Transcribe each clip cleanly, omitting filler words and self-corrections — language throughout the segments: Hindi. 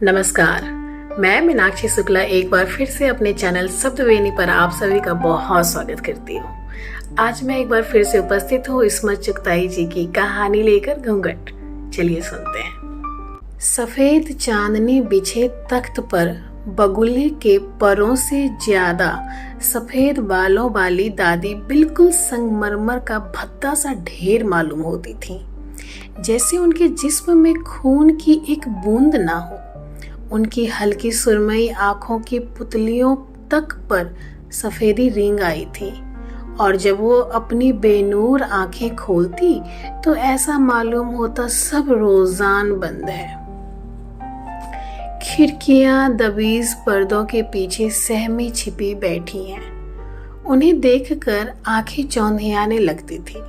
नमस्कार। मैं मीनाक्षी शुक्ला एक बार फिर से अपने चैनल शब्दवेणी पर आप सभी का बहुत स्वागत करती हूँ। आज मैं एक बार फिर से उपस्थित हूँ इस्मत चुगताई जी की कहानी लेकर घूंघट। चलिए सुनते हैं। सफेद चांदनी बिछे तख्त पर बगुले के परों से ज्यादा सफेद बालों वाली दादी बिल्कुल संगमरमर का भद्दा सा ढेर मालूम होती थी, जैसे उनके जिस्म में खून की एक बूंद ना हो। उनकी हल्की सुरमई आंखों की पुतलियों तक पर सफेदी रेंग आई थी और जब वो अपनी बेनूर आंखें खोलती तो ऐसा मालूम होता सब रोजान बंद है। खिड़कियां दबीज पर्दों के पीछे सहमी छिपी बैठी हैं। उन्हें देखकर आंखें चौंधियाने लगती थी,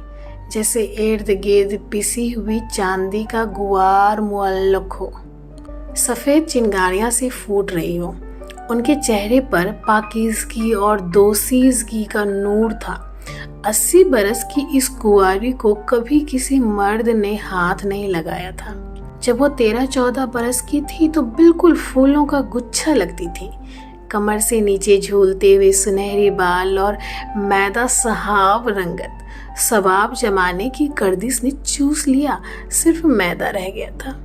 जैसे इर्द गिर्द पिसी हुई चांदी का गुआर मुअल्लक हो, सफेद चिंगारियां से फूट रही हो। उनके चेहरे पर पाकीज़गी और दोसीज़गी का नूर था। 80 बरस की इस कुंवारी को कभी किसी मर्द ने हाथ नहीं लगाया था। जब वो 13-14 बरस की थी तो बिल्कुल फूलों का गुच्छा लगती थी। कमर से नीचे झूलते हुए सुनहरे बाल और मैदा सहाब रंगत सवाब जमाने की गर्दिश ने चूस लिया, सिर्फ मैदा रह गया था।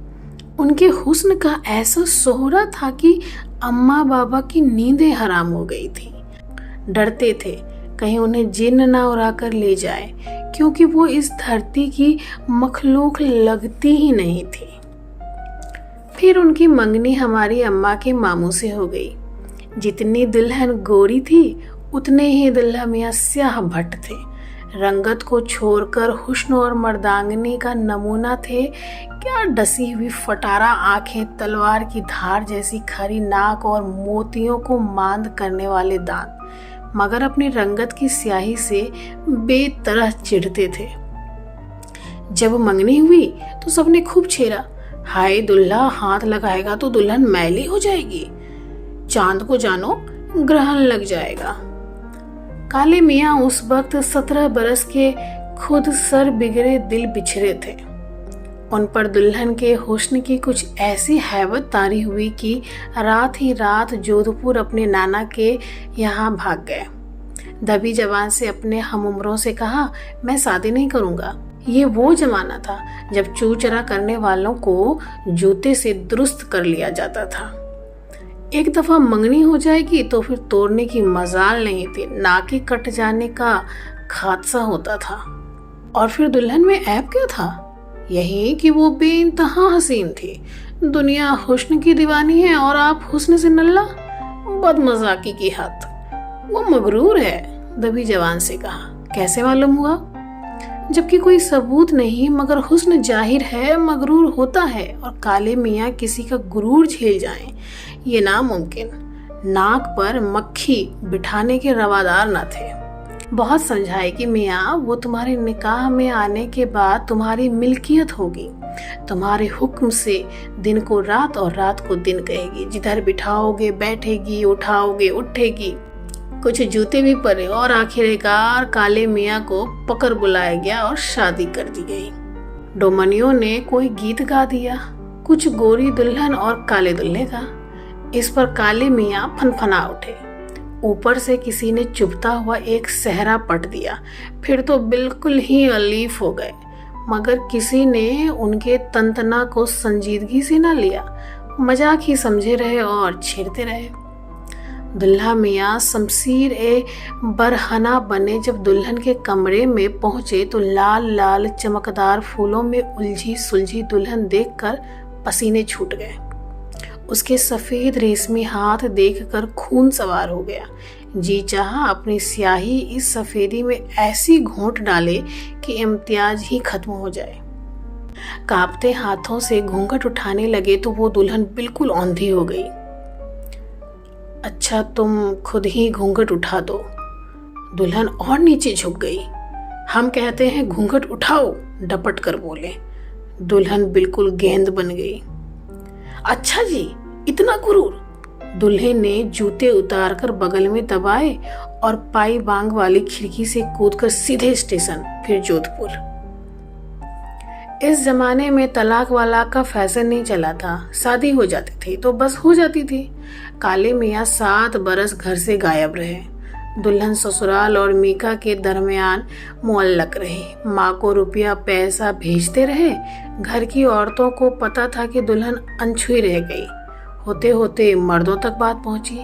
उनके हुस्न का ऐसा सोहरा था कि अम्मा बाबा की नींदें हराम हो गई थी। डरते थे कहीं उन्हें जिन्न ना उड़ा कर ले जाए, क्योंकि वो इस धरती की मखलूक लगती ही नहीं थी। फिर उनकी मंगनी हमारी अम्मा के मामू से हो गई। जितनी दुल्हन गोरी थी उतने ही दुल्हा मियाँ स्याह भट्ट थे। रंगत को छोड़कर हुस्न और मर्दांगनी का नमूना थे। क्या डसी हुई फटारा आंखें, तलवार की धार जैसी खरी नाक और मोतियों को मांद करने वाले दांत, मगर अपनी रंगत की स्याही से बेतरह चिढ़ते थे। जब मंगनी हुई तो सबने खूब छेड़ा, हाय दुल्हा हाथ लगाएगा तो दुल्हन मैली हो जाएगी, चांद को जानो ग्रहण लग जाएगा। काले मियाँ उस वक्त 17 बरस के खुद सर बिगड़े दिल बिछड़े थे। उन पर दुल्हन के हुस्न की कुछ ऐसी हैबत तारी हुई कि रात ही रात जोधपुर अपने नाना के यहाँ भाग गए। दबी जबान से अपने हमउम्रों से कहा, मैं शादी नहीं करूँगा। ये वो जमाना था जब चूचरा करने वालों को जूते से दुरुस्त कर लिया जाता था। एक दफा मंगनी हो जाएगी तो फिर तोड़ने की मजाल नहीं थी, नाके कट जाने का हादसा होता था। और फिर दुल्हन में ऐब क्या था? यही कि वो बेइंतहा हसीन थी। दुनिया हुस्न की दीवानी है और आप हुस्न से नल्ला, बदमजाकी की हद। वो मगरूर है, दबी जवान से कहा। कैसे मालूम हुआ? जबकि कोई सबूत नहीं, मगर हुस्न जाहिर है मगरूर होता है और काले मियाँ किसी का गुरूर झेल जाएं, ये नामुमकिन। नाक पर मक्खी बिठाने के रवादार न थे। बहुत समझाए कि मियाँ वो तुम्हारे निकाह में आने के बाद तुम्हारी मिल्कियत होगी, तुम्हारे हुक्म से दिन को रात और रात को दिन कहेगी, जिधर बिठाओगे बैठेगी, उठाओगे उठेगी। कुछ जूते भी पड़े और आखिरकार काले मियाँ को पकड़ बुलाया गया और शादी कर दी गई। डोमनियों ने कोई गीत गा दिया, कुछ गोरी दुल्हन और काले दुल्हे का। इस पर काले मियाँ फनफना उठे। ऊपर से किसी ने चुभता हुआ एक सहरा पट दिया, फिर तो बिल्कुल ही अलीफ हो गए, मगर किसी ने उनके तंतना को संजीदगी से न लिया, मजाक ही समझे रहे और छेड़ते रहे। दुल्हा मियाँ शमशीर ए बरहना बने जब दुल्हन के कमरे में पहुंचे तो लाल लाल चमकदार फूलों में उलझी सुलझी दुल्हन देखकर पसीने छूट गए। उसके सफेद रेशमी हाथ देखकर खून सवार हो गया। जी चाहा अपनी स्याही इस सफेदी में ऐसी घोंट डाले कि इम्तियाज ही खत्म हो जाए। कांपते हाथों से घूंघट उठाने लगे तो वो दुल्हन बिल्कुल औंधी हो गई। अच्छा तुम खुद ही घूंघट उठा दो। दुल्हन और नीचे झुक गई। हम कहते हैं घूंघट उठाओ, डपट कर बोले। दुल्हन बिल्कुल गेंद बन गई। अच्छा जी, इतना गुरूर? दुल्हे ने जूते उतारकर बगल में दबाए और पाई बांग वाली खिड़की से कूदकर सीधे स्टेशन, फिर जोधपुर। इस जमाने में तलाक वाला का फैशन नहीं चला था, शादी हो जाती थी तो बस हो जाती थी। काले मियाँ 7 बरस घर से गायब रहे। दुल्हन ससुराल और मीका के दरमियान मुअल्लक रही। माँ को रुपया पैसा भेजते रहे। घर की औरतों को पता था कि दुल्हन अनछुई रह गई। होते होते मर्दों तक बात पहुंची।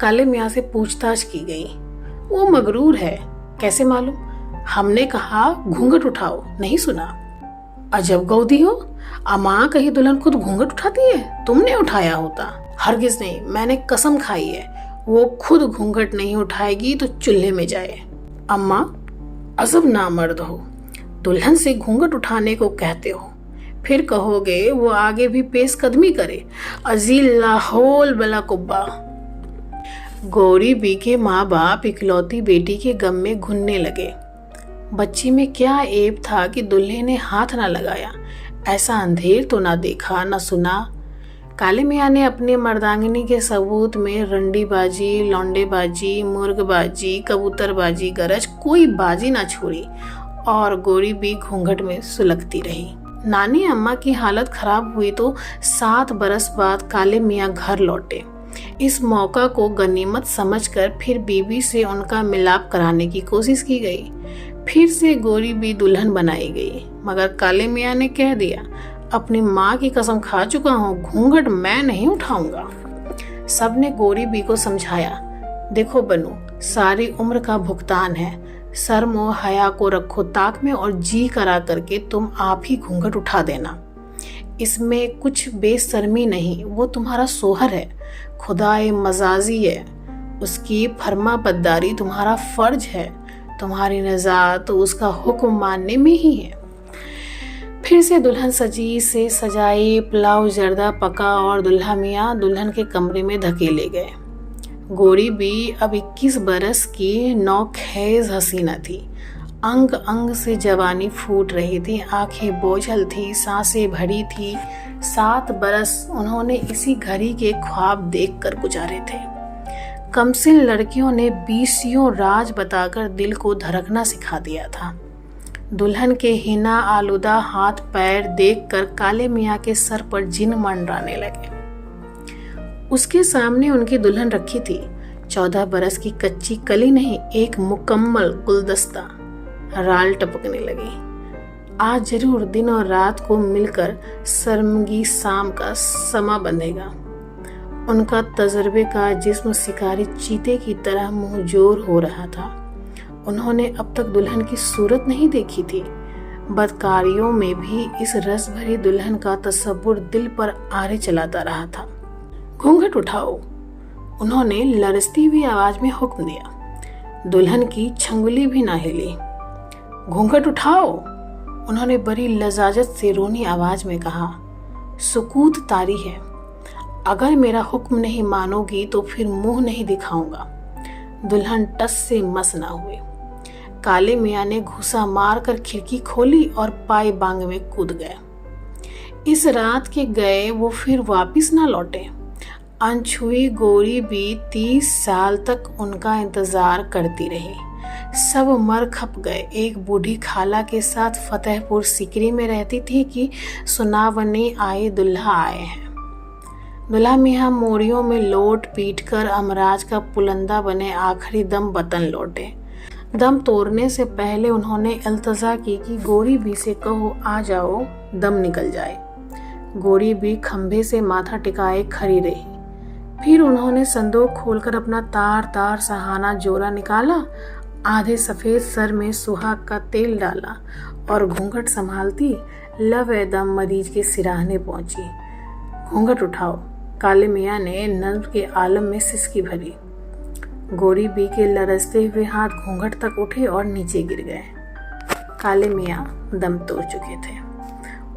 काले मियाँ से पूछताछ की गई। वो मगरूर है। कैसे मालूम? हमने कहा घूंघट उठाओ, नहीं सुना। अजब गौदी हो, अमां कहीं दुल्हन खुद घूंघट उठाती है? तुमने उठाया होता। हरगिज नहीं, मैंने कसम खाई है वो खुद घूंघट नहीं उठाएगी तो चूल्हे में जाए। अम्मा, अजब नामर्द हो, दुल्हन से घूंघट उठाने को कहते हो, फिर कहोगे वो आगे भी पेशकदमी करे। अजील लाहौल बला कुब्बा। गौरी बी के माँ बाप इकलौती बेटी के गम में घुलने लगे। बच्ची में क्या ऐब था कि दूल्हे ने हाथ ना लगाया? ऐसा अंधेर तो ना देखा ना सुना। काले मियाँ ने अपने मर्दांगिनी के सबूत में रंडीबाजी, लौंडेबाजी, मुर्गबाजी, कबूतरबाजी गरज कोई बाजी ना छोड़ी और गौरी भी घूंघट में सुलगती रही। नानी अम्मा की हालत खराब हुई तो 7 बरस बाद काले मियाँ घर लौटे। इस मौका को गनीमत समझकर फिर बीबी से उनका मिलाप कराने की कोशिश की गई। फिर से गौरी भी दुल्हन बनाई गई, मगर काले मियाँ ने कह दिया, अपनी माँ की कसम खा चुका हूँ, घूंघट मैं नहीं उठाऊंगा। सबने गौरी बी को समझाया, देखो बनू, सारी उम्र का भुगतान है, शर्म और हया को रखो ताक में और जी करा करके तुम आप ही घूंघट उठा देना। इसमें कुछ बेशर्मी नहीं, वो तुम्हारा सोहर है, खुदाए मजाजी है, उसकी फर्मा बद्दारी तुम्हारा फर्ज है, तुम्हारी नजात तो उसका हुक्म मानने में ही है। फिर से दुल्हन सजी से सजाई, पुलाव जर्दा पका और दुल्हा मियाँ दुल्हन के कमरे में धकेले गए। गौरी भी अब 21 बरस की नौखेज हसीना थी। अंग अंग से जवानी फूट रही थी, आंखें बोझल थी, सांसें भरी थी। 7 बरस उन्होंने इसी घड़ी के ख्वाब देखकर गुजारे थे। कमसिन लड़कियों ने 20 राज बताकर दिल को धड़कना सिखा दिया था। दुल्हन के हिना आलूदा हाथ पैर देखकर काले मियाँ के सर पर जिन मंडराने लगे। उसके सामने उनकी दुल्हन रखी थी। 14 बरस की कच्ची कली नहीं, एक मुकम्मल गुलदस्ता। राल टपकने लगी। आज जरूर दिन और रात को मिलकर शर्मगी शाम का समा बंधेगा। उनका तजर्बे का जिस्म शिकारी चीते की तरह मुंहजोर हो रहा था। उन्होंने अब तक दुल्हन की सूरत नहीं देखी थी। बदकारियों में भी इस रस भरी दुल्हन का तसव्वुर दिल पर आरे चलाता रहा था। घूंघट उठाओ, उन्होंने लरजती हुई आवाज में हुक्म दिया। दुल्हन की छंगुली भी ना हिली। घूंघट उठाओ, उन्होंने बड़ी लजाजत से रोनी आवाज में कहा। सुकूत तारी है, अगर मेरा हुक्म नहीं मानोगी तो फिर मुंह नहीं दिखाऊंगा। दुल्हन टस से मस ना हुई। काले मियाँ ने घुसा मारकर खिड़की खोली और पाई बांग में कूद गए। इस रात के गए वो फिर वापिस ना लौटे। अनछुई गौरी भी 30 साल तक उनका इंतजार करती रही। सब मर खप गए। एक बूढ़ी खाला के साथ फतेहपुर सिकरी में रहती थी कि सुनावने आए दुल्हा आए हैं। दुल्हा मियाँ मोड़ियों में लोट पीट कर अमराज का पुलंदा बने आखिरी दम वतन लौटे। दम तोड़ने से पहले उन्होंने इल्तजा की कि गौरी बी से कहो आ जाओ, दम निकल जाए। गौरी बी खंभे से माथा टिकाए खड़ी रही। फिर उन्होंने संदूक खोलकर अपना तार तार सहाना जोरा निकाला, आधे सफेद सर में सुहाग का तेल डाला और घूंघट संभालती लव दम मरीज के सिराहने पहुंची। घूंघट उठाओ, काले मियाँ ने नज्म के आलम में सिसकी भरी। गौरी बी के लरजते हुए हाथ घूंघट तक उठे और नीचे गिर गए। काले मियाँ दम तोड़ चुके थे।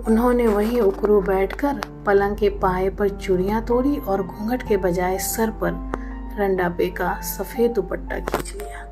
उन्होंने वहीं उकरू बैठकर पलंग के पाए पर चूड़ियाँ तोड़ी और घूंघट के बजाय सर पर रंडापे का सफेद दुपट्टा खींच लिया।